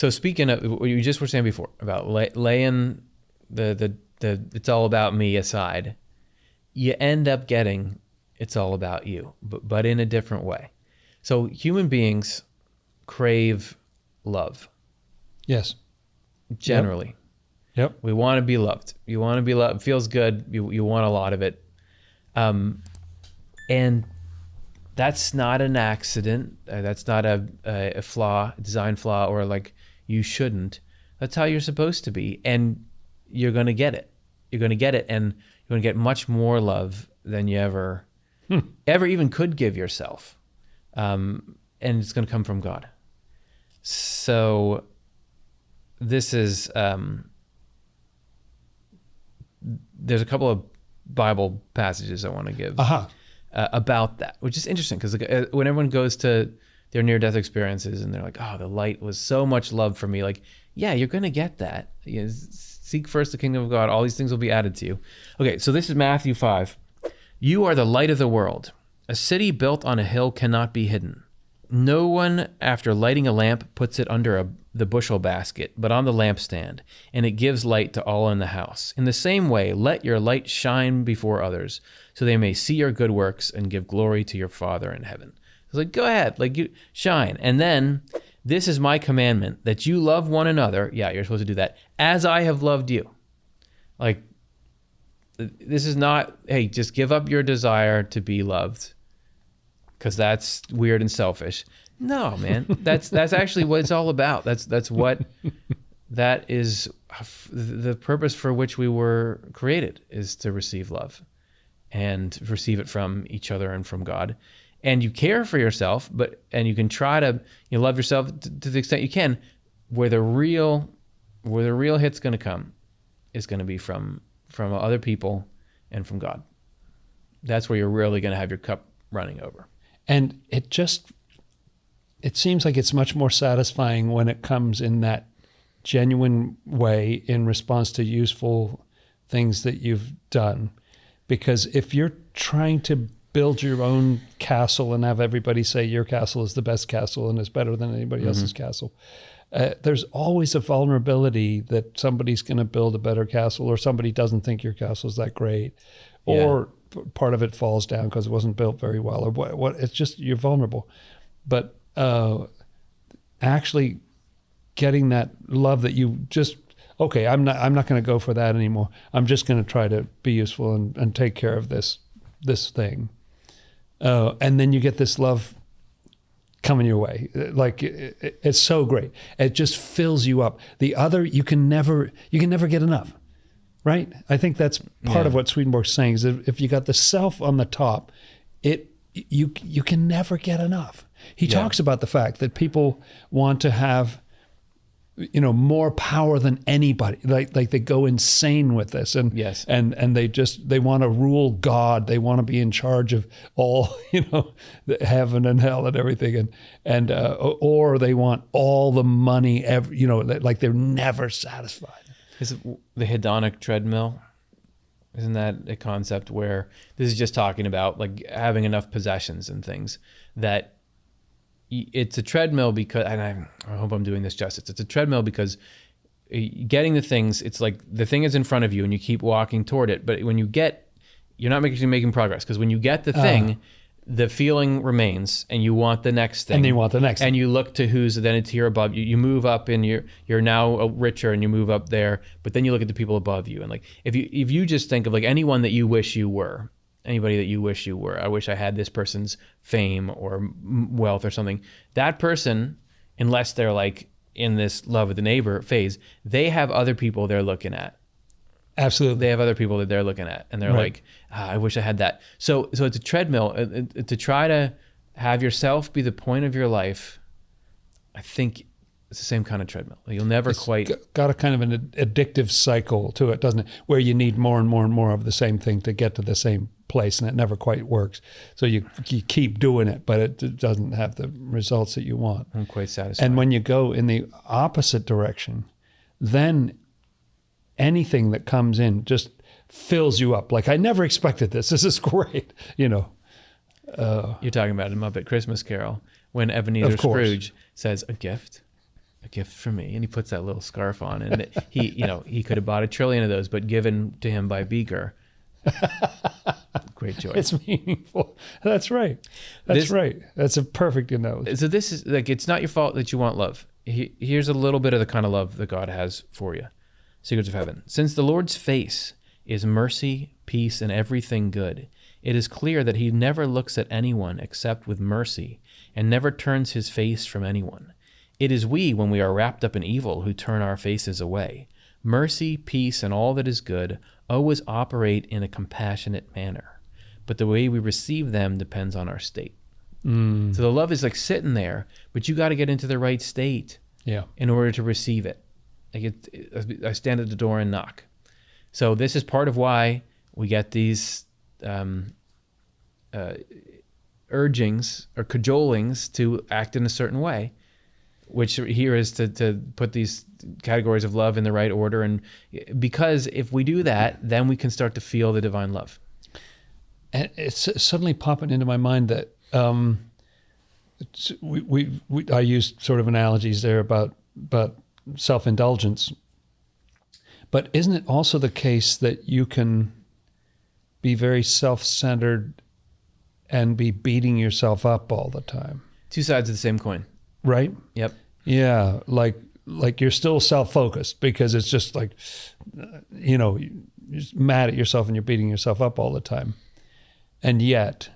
So speaking of what you just were saying before about laying the it's all about me aside, you end up getting it's all about you, but in a different way. So human beings crave love. Yes. Generally. Yep. We want to be loved. You want to be loved. It feels good. You want a lot of it. And that's not an accident. That's not a flaw, design flaw, or like you shouldn't. That's how you're supposed to be. And you're going to get it. You're going to get it. And you're going to get much more love than you ever even could give yourself. And it's going to come from God. So this is, there's a couple of Bible passages I want to give about that, which is interesting because when everyone goes to their near-death experiences and they're like, oh, the light was so much love for me. Like, yeah, you're going to get that. You know, seek first the kingdom of God. All these things will be added to you. Okay, so this is Matthew 5. You are the light of the world. A city built on a hill cannot be hidden. No one, after lighting a lamp, puts it under the bushel basket, but on the lampstand, and it gives light to all in the house. In the same way, let your light shine before others, so they may see your good works and give glory to your Father in heaven. It's like, go ahead, like you shine. And then, this is my commandment, that you love one another. Yeah, you're supposed to do that. As I have loved you. Like, this is not, hey, just give up your desire to be loved, because that's weird and selfish. No, man, that's actually what it's all about. That is the purpose for which we were created, is to receive love and receive it from each other and from God. And you care for yourself, and you can try to love yourself to the extent you can. Where the real hit's going to come is going to be from other people and from God. That's where you're really going to have your cup running over. And it seems like it's much more satisfying when it comes in that genuine way in response to useful things that you've done. Because if you're trying to build your own castle and have everybody say your castle is the best castle and is better than anybody else's castle, there's always a vulnerability that somebody's going to build a better castle, or somebody doesn't think your castle's that great, or part of it falls down because it wasn't built very well, or what. It's just, you're vulnerable. But actually getting that love that you just, okay, I'm not going to go for that anymore. I'm just going to try to be useful and take care of this thing. And then you get this love coming your way. Like it's so great. It just fills you up. The other, you can never get enough. Right? I think that's part of what Swedenborg's saying, is if you got the self on the top, you can never get enough. He talks about the fact that people want to have, more power than anybody. Like they go insane with this, and they want to rule God. They want to be in charge of all, heaven and hell and everything, and or they want all the money. Like they're never satisfied. Is it the hedonic treadmill? Isn't that a concept where this is just talking about like having enough possessions and things, that it's a treadmill because, and I hope I'm doing this justice, it's a treadmill because getting the things, it's like the thing is in front of you and you keep walking toward it, but when you're not making progress, because when you get the thing, the feeling remains, and you want the next thing. And you want the next and you look to who's then it's here above you. You move up, and you're now richer, and you move up there. But then you look at the people above you, and like if you just think of like anyone that you wish you were, anybody that you wish you were. I wish I had this person's fame or wealth or something. That person, unless they're like in this love of the neighbor phase, they have other people they're looking at. Absolutely. They have other people that they're looking at, and they're like, I wish I had that. So it's a treadmill. To try to have yourself be the point of your life, I think it's the same kind of treadmill. You'll never quite... got a kind of an addictive cycle to it, doesn't it? Where you need more and more and more of the same thing to get to the same place, and it never quite works. So you keep doing it, but it doesn't have the results that you want. I'm quite satisfied. And when you go in the opposite direction, then anything that comes in just fills you up. Like, I never expected this. This is great. You're talking about a Muppet Christmas Carol when Ebenezer Scrooge says, a gift? a gift from me. And he puts that little scarf on, and he could have bought 1 trillion of those, but given to him by Beaker. Great joy. It's meaningful. That's right. Right. That's a perfect, So this is like, it's not your fault that you want love. Here's a little bit of the kind of love that God has for you. Secrets of Heaven. Since the Lord's face is mercy, peace, and everything good, it is clear that he never looks at anyone except with mercy and never turns his face from anyone. It is we, when we are wrapped up in evil, who turn our faces away. Mercy, peace, and all that is good always operate in a compassionate manner, but the way we receive them depends on our state. So the love is like sitting there, but you got to get into the right state in order to receive it. Like I stand at the door and knock. So this is part of why we get these urgings or cajolings to act in a certain way, which here is to put these categories of love in the right order. And because if we do that, then we can start to feel the divine love. And it's suddenly popping into my mind that I used sort of analogies there about self-indulgence. But isn't it also the case that you can be very self-centered and be beating yourself up all the time? Two sides of the same coin. Right? Yep. Yeah, like you're still self-focused because it's just like, you're just mad at yourself and you're beating yourself up all the time. And yet,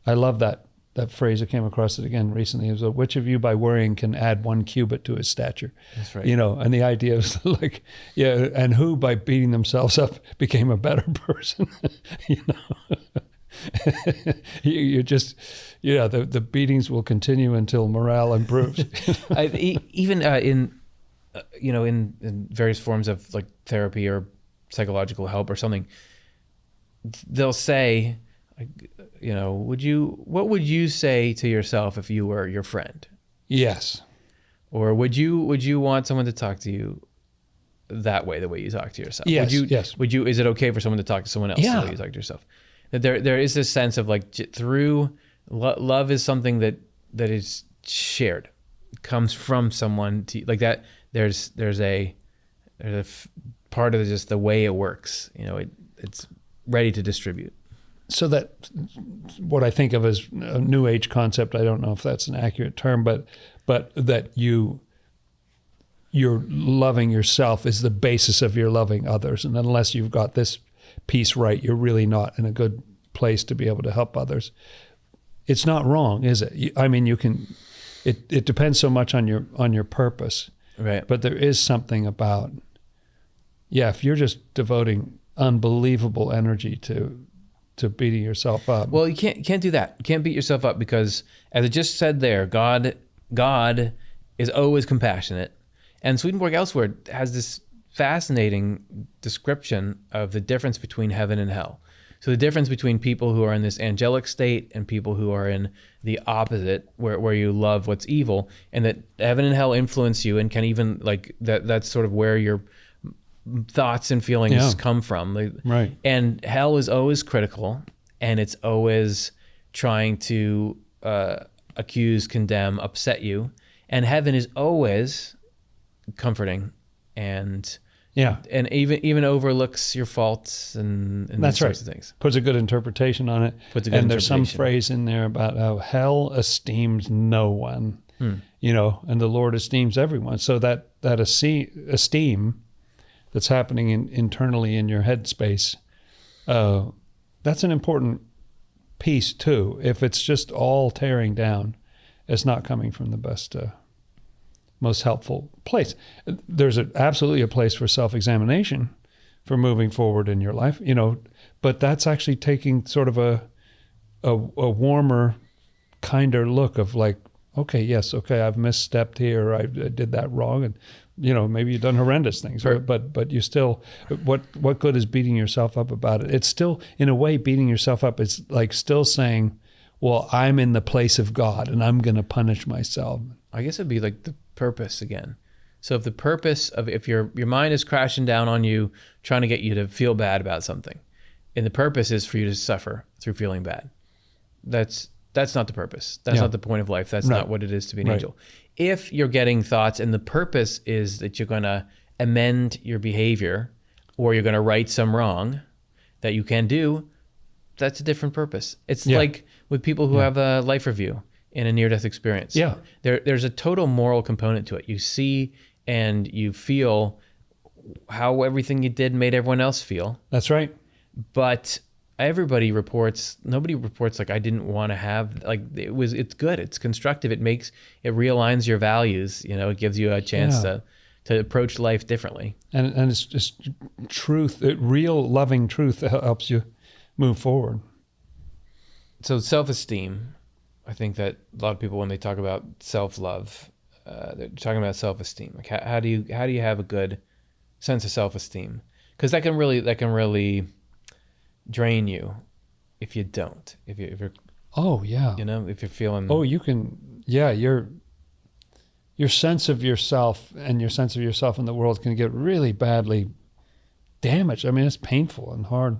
I love that phrase. I came across it again recently. It was, which of you by worrying can add 1 cubit to his stature? That's right. And the idea is like, and who by beating themselves up became a better person? You're just, the beatings will continue until morale improves. Even in various forms of like therapy or psychological help or something, they'll say, what would you say to yourself if you were your friend? Yes. Or would you want someone to talk to you that way, the way you talk to yourself? Yes. Is it okay for someone to talk to someone else the way you talk to yourself? There is this sense of like through love is something that is shared, comes from someone to, like that. There's a part of just the way it works. It's ready to distribute. So that what I think of as a new age concept, I don't know if that's an accurate term, but that you're loving yourself is the basis of your loving others. And unless you've got this piece right, you're really not in a good place to be able to help others. It's not wrong, is it? I mean, you can, it depends so much on your purpose. Right. But there is something about, if you're just devoting unbelievable energy to beating yourself up. Well, you can't do that. You can't beat yourself up because, as I just said there, God is always compassionate. And Swedenborg elsewhere has this fascinating description of the difference between heaven and hell. So the difference between people who are in this angelic state and people who are in the opposite, where you love what's evil, and that heaven and hell influence you and can even like that's sort of where your thoughts and feelings come from. Right. And hell is always critical, and it's always trying to accuse, condemn, upset you. And heaven is always comforting and even overlooks your faults and that's these sorts of things. Puts a good interpretation on it. And there's some phrase in there about how hell esteems no one, and the Lord esteems everyone. So that esteem that's happening internally in your head space, that's an important piece too. If it's just all tearing down, it's not coming from the best, most helpful place. There's absolutely a place for self-examination for moving forward in your life, but that's actually taking sort of a warmer, kinder look of like, okay, I've misstepped here, I did that wrong, and maybe you've done horrendous things, right. but you still, what good is beating yourself up about it? It's still, in a way, beating yourself up is like still saying, well, I'm in the place of God and I'm going to punish myself. I guess it'd be like the purpose again. So if your mind is crashing down on you, trying to get you to feel bad about something, and the purpose is for you to suffer through feeling bad, that's not the purpose. That's not the point of life. That's not what it is to be an angel. if you're getting thoughts and the purpose is that you're going to amend your behavior or you're going to right some wrong that you can do, that's a different purpose. It's like with people who have a life review in a near-death experience. Yeah. There's a total moral component to it. You see and you feel how everything you did made everyone else feel. That's right. But nobody reports like, I didn't want to have, like, it's good. It's constructive. It realigns your values. It gives you a chance to approach life differently. And it's just truth, real loving truth that helps you move forward. So self-esteem, I think that a lot of people, when they talk about self-love, they're talking about self-esteem. Like how do you have a good sense of self-esteem? Because that can really drain you if you don't. If you're if you're feeling you can your sense of yourself and your sense of yourself in the world can get really badly damaged. I mean, it's painful and hard.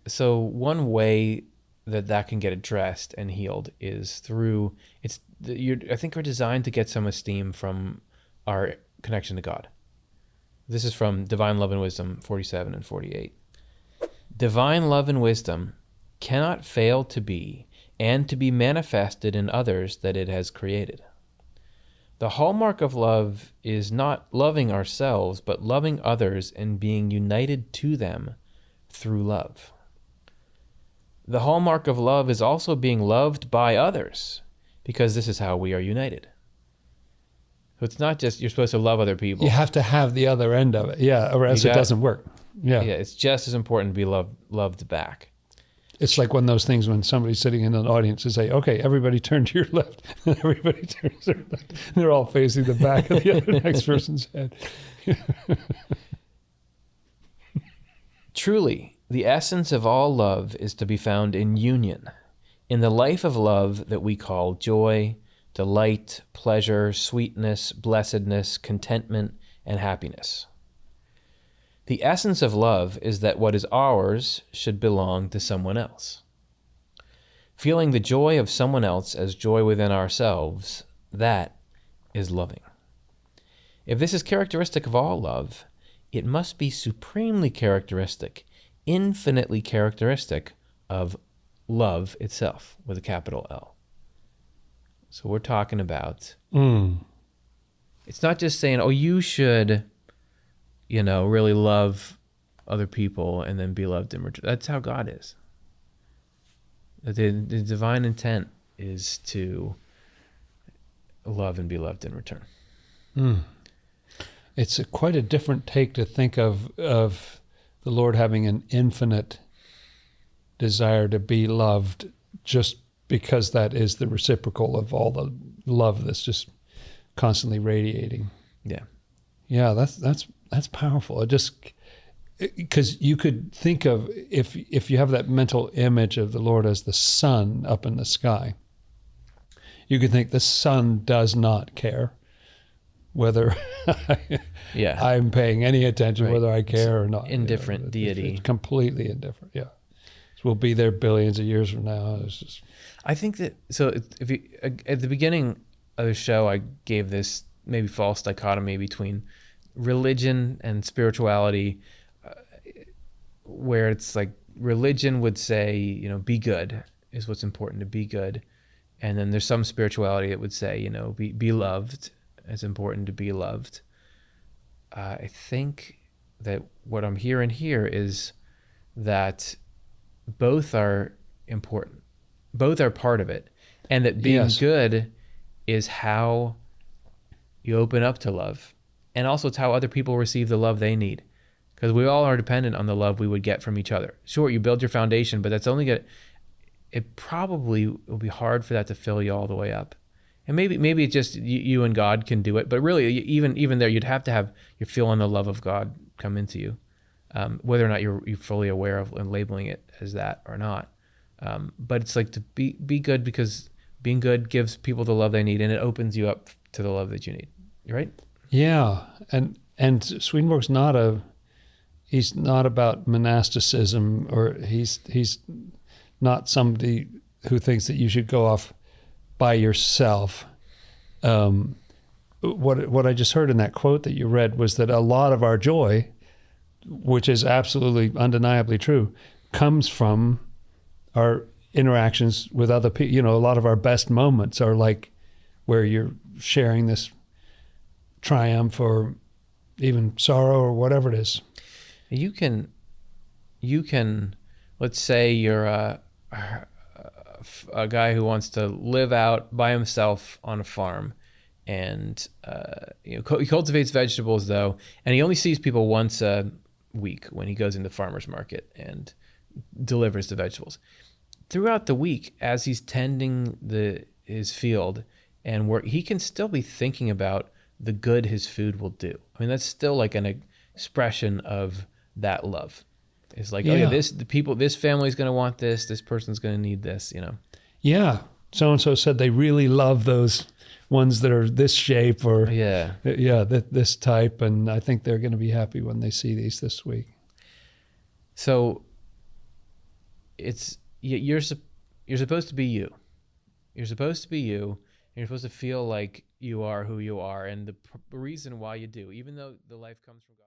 So one way that can get addressed and healed is through I think we're designed to get some esteem from our connection to God. This is from Divine Love and Wisdom 47 and 48. Divine love and wisdom cannot fail to be and to be manifested in others that it has created. The hallmark of love is not loving ourselves, but loving others and being united to them through love. The hallmark of love is also being loved by others, because this is how we are united. So it's not just you're supposed to love other people. You have to have the other end of it, or else it doesn't work. Yeah, it's just as important to be loved back. It's like one of those things when somebody's sitting in an audience and say, okay, everybody turn to your left. And everybody turns to their left. They're all facing the back of the other next person's head. Truly, the essence of all love is to be found in union, in the life of love that we call joy, delight, pleasure, sweetness, blessedness, contentment, and happiness. The essence of love is that what is ours should belong to someone else. Feeling the joy of someone else as joy within ourselves, that is loving. If this is characteristic of all love, it must be supremely characteristic, infinitely characteristic of love itself, with a capital L. So we're talking about, it's not just saying, you should, really love other people and then be loved in return. That's how God is. The divine intent is to love and be loved in return. It's quite a different take to think of the Lord having an infinite desire to be loved, just because that is the reciprocal of all the love that's just constantly radiating. Yeah, that's powerful. It just, because you could think of, if you have that mental image of the Lord as the sun up in the sky, you could think the sun does not care whether I'm paying any attention, whether I care or not. Indifferent deity. It's completely indifferent. Yeah, we'll be there billions of years from now. It's just. I think that, so if you, at the beginning of the show, I gave this maybe false dichotomy between religion and spirituality, where it's like religion would say, be good is what's important, to be good. And then there's some spirituality that would say, be loved. It's important to be loved. I think that what I'm hearing here is that both are important. Both are part of it. And that being good is how you open up to love. And also it's how other people receive the love they need. Because we all are dependent on the love we would get from each other. Sure, you build your foundation, but that's only it probably will be hard for that to fill you all the way up. And maybe it's just you and God can do it. But really, even there, you'd have to have you're feeling the love of God come into you, whether or not you're fully aware of and labeling it as that or not. But it's like to be good, because being good gives people the love they need, and it opens you up to the love that you need. Right? Yeah, and Swedenborg's he's not about monasticism, or he's not somebody who thinks that you should go off by yourself. what I just heard in that quote that you read was that a lot of our joy, which is absolutely undeniably true, comes from our interactions with other people. You know, a lot of our best moments are like where you're sharing this triumph or even sorrow or whatever it is. You can, let's say you're a guy who wants to live out by himself on a farm, and he cultivates vegetables though, and he only sees people once a week when he goes into farmer's market and delivers the vegetables. Throughout the week, as he's tending his field and work, he can still be thinking about the good his food will do. I mean, that's still like an expression of that love. It's like, oh yeah, this family's going to want this. This person's going to need this, you know? Yeah. So-and-so said they really love those ones that are this shape or this type. And I think they're going to be happy when they see these this week. So you're supposed to be you. You're supposed to be you. And you're supposed to feel like you are who you are. And the reason why you do, even though the life comes from God.